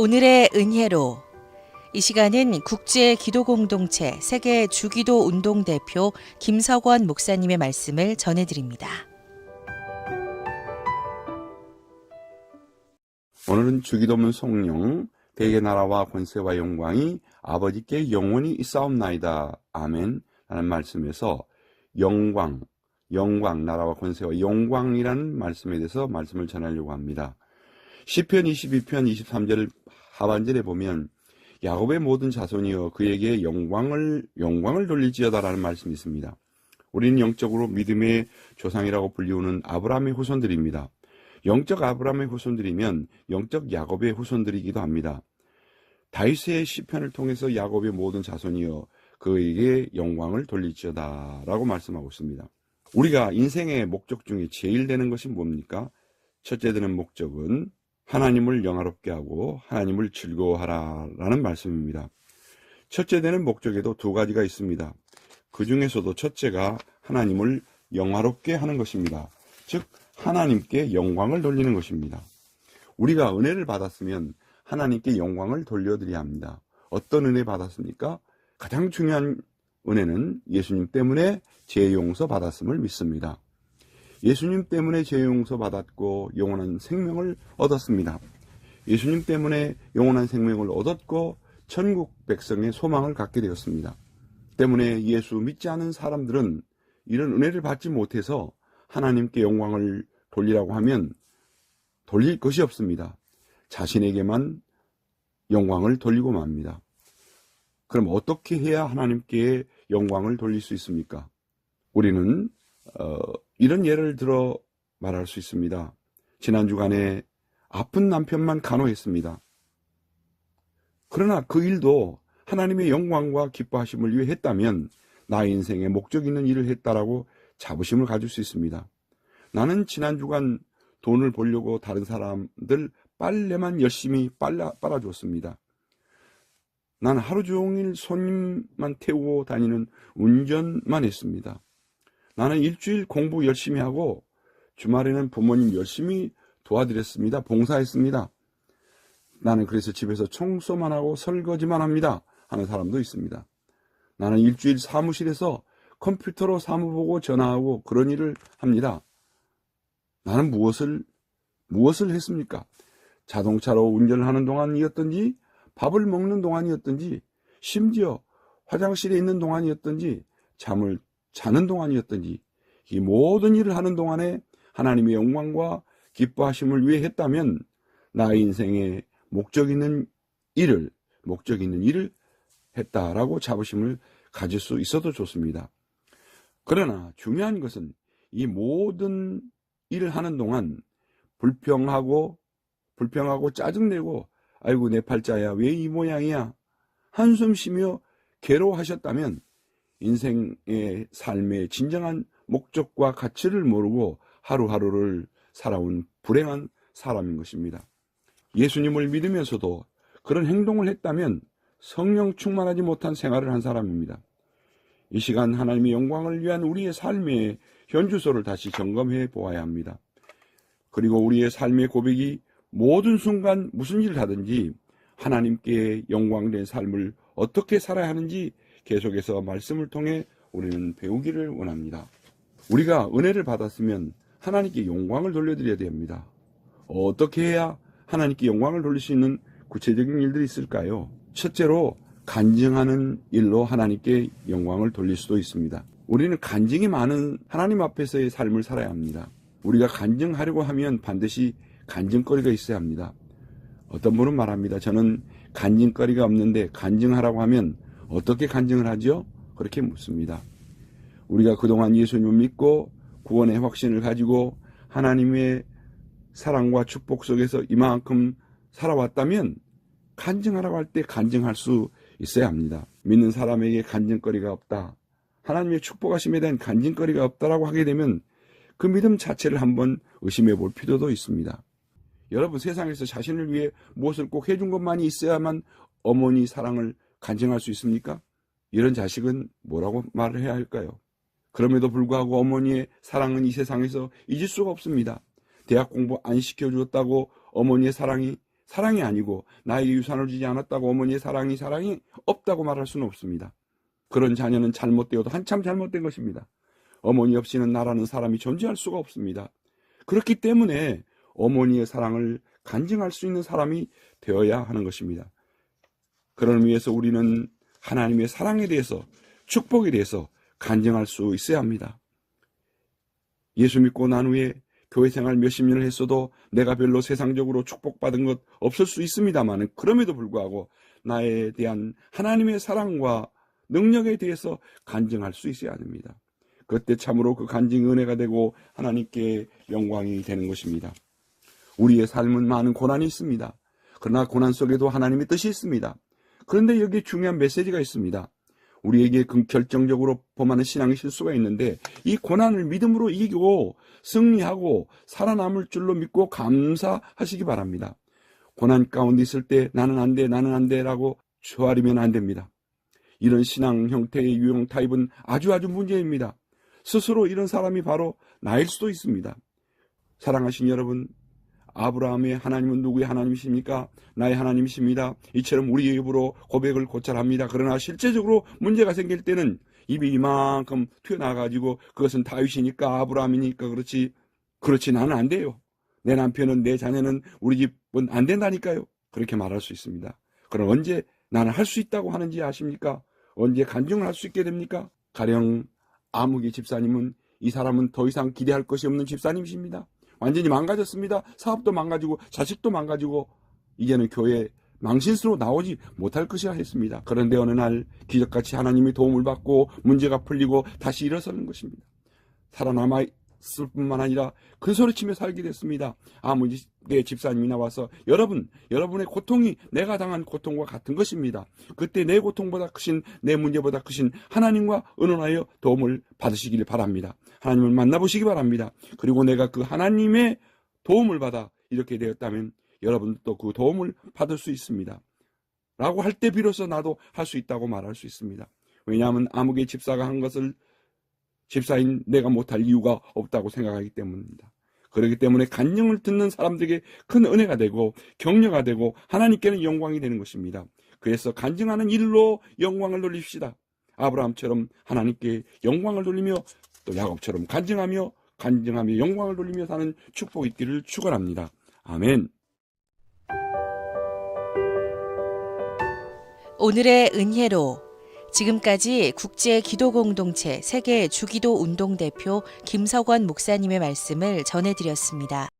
오늘의 은혜로 이 시간은 국제 기도 공동체 세계 주기도 운동 대표 김석원 목사님의 말씀을 전해드립니다. 오늘은 주기도문 성령 대개 나라와 권세와 영광이 아버지께 영원히 있사옵나이다. 아멘. 라는 말씀에서 영광, 나라와 권세와 영광이라는 말씀에 대해서 말씀을 전하려고 합니다. 시편 22편 23절 하반절에 보면 야곱의 모든 자손이여 그에게 영광을 돌릴지어다라는 말씀이 있습니다. 우리는 영적으로 믿음의 조상이라고 불리우는 아브라함의 후손들입니다. 영적 아브라함의 후손들이면 영적 야곱의 후손들이기도 합니다. 다윗의 시편을 통해서 야곱의 모든 자손이여 그에게 영광을 돌릴지어다 라고 말씀하고 있습니다. 우리가 인생의 목적 중에 제일 되는 것이 뭡니까? 첫째 되는 목적은 하나님을 영화롭게 하고 하나님을 즐거워하라 라는 말씀입니다. 첫째 되는 목적에도 두 가지가 있습니다. 그 중에서도 첫째가 하나님을 영화롭게 하는 것입니다. 즉 하나님께 영광을 돌리는 것입니다. 우리가 은혜를 받았으면 하나님께 영광을 돌려드려야 합니다. 어떤 은혜 받았습니까? 가장 중요한 은혜는 예수님 때문에 죄 용서 받았음을 믿습니다. 예수님 때문에 죄 용서 받았고 영원한 생명을 얻었습니다. 예수님 때문에 영원한 생명을 얻었고 천국 백성의 소망을 갖게 되었습니다. 때문에 예수 믿지 않은 사람들은 이런 은혜를 받지 못해서 하나님께 영광을 돌리라고 하면 돌릴 것이 없습니다. 자신에게만 영광을 돌리고 맙니다. 그럼 어떻게 해야 하나님께 영광을 돌릴 수 있습니까? 우리는 이런 예를 들어 말할 수 있습니다. 지난 주간에 아픈 남편만 간호했습니다. 그러나 그 일도 하나님의 영광과 기뻐하심을 위해 했다면 나의 인생에 목적 있는 일을 했다라고 자부심을 가질 수 있습니다. 나는 지난 주간 돈을 벌려고 다른 사람들 빨래만 열심히 빨아줬습니다. 나는 하루 종일 손님만 태우고 다니는 운전만 했습니다. 나는 일주일 공부 열심히 하고 주말에는 부모님 열심히 도와드렸습니다. 봉사했습니다. 나는 그래서 집에서 청소만 하고 설거지만 합니다. 하는 사람도 있습니다. 나는 일주일 사무실에서 컴퓨터로 사무 보고 전화하고 그런 일을 합니다. 나는 무엇을 했습니까? 자동차로 운전을 하는 동안이었든지 밥을 먹는 동안이었든지 심지어 화장실에 있는 동안이었든지 잠을 자는 동안이었든지 이 모든 일을 하는 동안에 하나님의 영광과 기뻐하심을 위해 했다면 나의 인생에 목적 있는 일을 했다라고 자부심을 가질 수 있어도 좋습니다. 그러나 중요한 것은 이 모든 일을 하는 동안 불평하고 짜증내고 아이고 내 팔자야 왜 이 모양이야 한숨 쉬며 괴로워하셨다면 인생의 삶의 진정한 목적과 가치를 모르고 하루하루를 살아온 불행한 사람인 것입니다. 예수님을 믿으면서도 그런 행동을 했다면 성령 충만하지 못한 생활을 한 사람입니다. 이 시간 하나님의 영광을 위한 우리의 삶의 현주소를 다시 점검해 보아야 합니다. 그리고 우리의 삶의 고백이 모든 순간 무슨 일을 하든지 하나님께 영광된 삶을 어떻게 살아야 하는지 계속해서 말씀을 통해 우리는 배우기를 원합니다. 우리가 은혜를 받았으면 하나님께 영광을 돌려드려야 됩니다. 어떻게 해야 하나님께 영광을 돌릴 수 있는 구체적인 일들이 있을까요? 첫째로 간증하는 일로 하나님께 영광을 돌릴 수도 있습니다. 우리는 간증이 많은 하나님 앞에서의 삶을 살아야 합니다. 우리가 간증하려고 하면 반드시 간증거리가 있어야 합니다. 어떤 분은 말합니다. 저는 간증거리가 없는데 간증하라고 하면 어떻게 간증을 하죠? 그렇게 묻습니다. 우리가 그동안 예수님을 믿고 구원의 확신을 가지고 하나님의 사랑과 축복 속에서 이만큼 살아왔다면 간증하라고 할 때 간증할 수 있어야 합니다. 믿는 사람에게 간증거리가 없다. 하나님의 축복하심에 대한 간증거리가 없다라고 하게 되면 그 믿음 자체를 한번 의심해 볼 필요도 있습니다. 여러분 세상에서 자신을 위해 무엇을 꼭 해준 것만이 있어야만 어머니 사랑을 간증할 수 있습니까? 이런 자식은 뭐라고 말을 해야 할까요? 그럼에도 불구하고 어머니의 사랑은 이 세상에서 잊을 수가 없습니다. 대학 공부 안 시켜주었다고 어머니의 사랑이 사랑이 아니고 나에게 유산을 주지 않았다고 어머니의 사랑이 없다고 말할 수는 없습니다. 그런 자녀는 잘못되어도 한참 잘못된 것입니다. 어머니 없이는 나라는 사람이 존재할 수가 없습니다. 그렇기 때문에 어머니의 사랑을 간증할 수 있는 사람이 되어야 하는 것입니다. 그런 의미에서 우리는 하나님의 사랑에 대해서, 축복에 대해서 간증할 수 있어야 합니다. 예수 믿고 난 후에 교회 생활 몇십 년을 했어도 내가 별로 세상적으로 축복받은 것 없을 수 있습니다만, 그럼에도 불구하고 나에 대한 하나님의 사랑과 능력에 대해서 간증할 수 있어야 합니다. 그때 참으로 그 간증이 은혜가 되고 하나님께 영광이 되는 것입니다. 우리의 삶은 많은 고난이 있습니다. 그러나 고난 속에도 하나님의 뜻이 있습니다. 그런데 여기에 중요한 메시지가 있습니다. 우리에게 결정적으로 범하는 신앙의 실수가 있는데, 이 고난을 믿음으로 이기고 승리하고 살아남을 줄로 믿고 감사하시기 바랍니다. 고난 가운데 있을 때 나는 안 돼 라고 조아리면 안 됩니다. 이런 신앙 형태의 유형 타입은 아주 문제입니다. 스스로 이런 사람이 바로 나일 수도 있습니다. 사랑하신 여러분, 아브라함의 하나님은 누구의 하나님이십니까? 나의 하나님이십니다. 이처럼 우리의 입으로 고백을 고찰합니다. 그러나 실제적으로 문제가 생길 때는 입이 이만큼 튀어나와가지고 그것은 다윗이니까 아브라함이니까 그렇지 나는 안 돼요. 내 남편은, 내 자녀는, 우리 집은 안 된다니까요. 그렇게 말할 수 있습니다. 그럼 언제 나는 할 수 있다고 하는지 아십니까? 언제 간증을 할 수 있게 됩니까? 가령 아무개 집사님은, 이 사람은 더 이상 기대할 것이 없는 집사님이십니다. 완전히 망가졌습니다. 사업도 망가지고 자식도 망가지고 이제는 교회 망신스러워 나오지 못할 것이라 했습니다. 그런데 어느 날 기적같이 하나님의 도움을 받고 문제가 풀리고 다시 일어서는 것입니다. 살아남았을 뿐만 아니라 큰소리치며 살게 됐습니다. 아무개 집사님이 나와서 여러분의 고통이 내가 당한 고통과 같은 것입니다. 그때 내 고통보다 크신, 내 문제보다 크신 하나님과 의논하여 도움을 받으시길 바랍니다. 하나님을 만나보시기 바랍니다. 그리고 내가 그 하나님의 도움을 받아 이렇게 되었다면 여러분도 그 도움을 받을 수 있습니다. 라고 할 때 비로소 나도 할 수 있다고 말할 수 있습니다. 왜냐하면 아무개 집사가 한 것을 집사인 내가 못할 이유가 없다고 생각하기 때문입니다. 그렇기 때문에 간증을 듣는 사람들에게 큰 은혜가 되고 격려가 되고 하나님께는 영광이 되는 것입니다. 그래서 간증하는 일로 영광을 돌립시다. 아브라함처럼 하나님께 영광을 돌리며, 또 야곱처럼 간증하며 영광을 돌리며 사는 축복이 있기를 축원합니다. 아멘. 오늘의 은혜로, 지금까지 국제기도공동체 세계 주기도 운동 대표 김석원 목사님의 말씀을 전해드렸습니다.